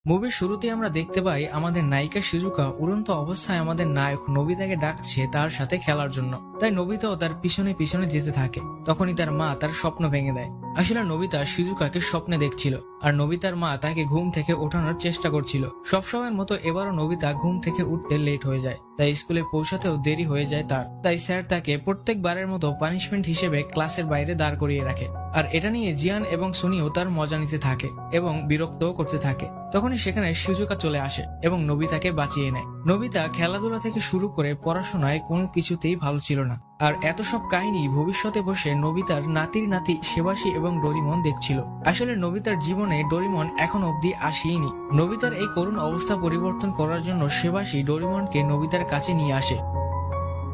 মুভির শুরুতেই আমরা দেখতে পাই আমাদের নায়িকা শিজুকা উড়ন্ত অবস্থায় আমাদের নায়ক নোবিতাকে ডাকছে তার সাথে খেলার জন্য। তাই নোবিতাও তার পিছনে পিছনে যেতে থাকে। তখনই তার মা তার স্বপ্ন ভেঙে দেয়। আসলে নোবিতা শিজুকাকে স্বপ্নে দেখছিল, আর নোবিতার মা তাকে ঘুম থেকে ওঠানোর চেষ্টা করছিল। সবসময়ের মতো এবারও নোবিতা ঘুম থেকে উঠতে লেট হয়ে যায়, তাই স্কুলে পৌঁছাতেও দেরি হয়ে যায় তার। তাই স্যার তাকে প্রত্যেকবারের মতো পানিশমেন্ট হিসেবে ক্লাসের বাইরে দাঁড় করিয়ে রাখে। আর এটা নিয়ে জিয়ান এবং সুনিও তার মজা নিতে থাকে এবং বিরক্তও করতে থাকে। তখনই সেখানে শিজুকা চলে আসে এবং নোবিতাকে বাঁচিয়ে নেয়। নোবিতা খেলাধুলা থেকে শুরু করে পড়াশোনায় কোনো কিছুতেই ভালো ছিল না, আর এত সব কাহিনী ভবিষ্যতে বসে নোবিতার নাতির নাতি সেবাসী এবং ডোরিমন দেখছিল। আসলে নোবিতার জীবনে ডোরিমন এখন অবধি আসেইনি। নোবিতার এই করুণ অবস্থা পরিবর্তন করার জন্য সেবাসী ডোরিমনকে নোবিতার কাছে নিয়ে আসে।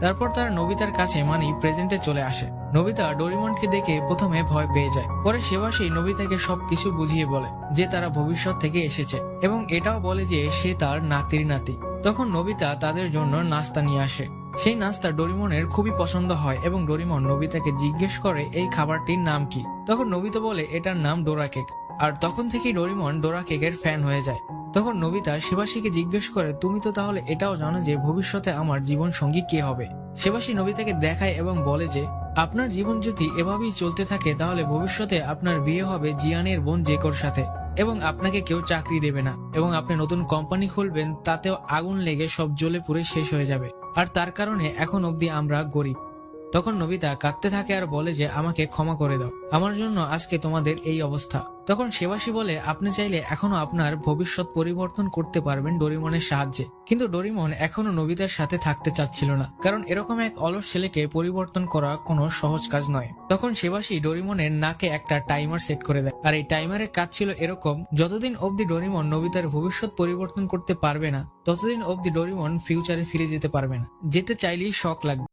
তারপর তারা নোবিতার কাছে মানে প্রেজেন্টে চলে আসে। নোবিতা ডোরিমনকে দেখে প্রথমে ভয় পেয়ে যায়, পরে সেবাসী নোবিতাকে সবকিছু বুঝিয়ে বলে যে তারা ভবিষ্যৎ থেকে এসেছে এবং এটাও বলে যে সে তার নাতির নাতি। তখন নোবিতা তাদের জন্য নাস্তা নিয়ে আসে। সেই নাস্তা ডোরিমনের খুবই পছন্দ হয় এবং ডোরিমন নোবিতাকে জিজ্ঞেস করে এই খাবারটির নাম কি। তখন নোবিতা বলে এটার নাম ডোরা কেক। আর তখন থেকেই ডোরিমন ডোরা কেকের ফ্যান হয়ে যায়। তখন নোবিতা সেবাসীকে জিজ্ঞেস করে তুমি তো তাহলে এটাও জানো যে ভবিষ্যতে আমার জীবন সঙ্গী কে হবে। সেবাসী নোবিতাকে দেখায় এবং বলে যে আপনার জীবন যদি এভাবেই চলতে থাকে তাহলে ভবিষ্যতে আপনার বিয়ে হবে জিয়ানের বোন জেকোর সাথে এবং আপনাকে কেউ চাকরি দেবে না এবং আপনি নতুন কোম্পানি খুলবেন, তাতেও আগুন লেগে সব জ্বলে পুড়ে শেষ হয়ে যাবে, আর তার কারণে এখন অবধি আমরা গরিব। তখন নোবিতা কাঁদতে থাকে আর বলে যে আমাকে ক্ষমা করে দাও, আমার জন্য আজকে তোমাদের এই অবস্থা। তখন সেবাসী বলে আপনি চাইলে এখনো আপনার ভবিষ্যৎ পরিবর্তন করতে পারবেন ডোরিমনের সাহায্যে। কিন্তু ডোরিমন এখনো নোবিতার সাথে থাকতে চাচ্ছিল না, কারণ এরকম এক অলস ছেলেকে পরিবর্তন করা কোনো সহজ কাজ নয়। তখন সেবাসী ডোরিমনের নাকে একটা টাইমার সেট করে দেয়, আর এই টাইমারের কাজ ছিল এরকম, যতদিন অবধি ডোরিমন নোবিতার ভবিষ্যৎ পরিবর্তন করতে পারবে না ততদিন অবধি ডোরিমন ফিউচারে ফিরে যেতে পারবে না। যেতে চাইলেই শক লাগবে।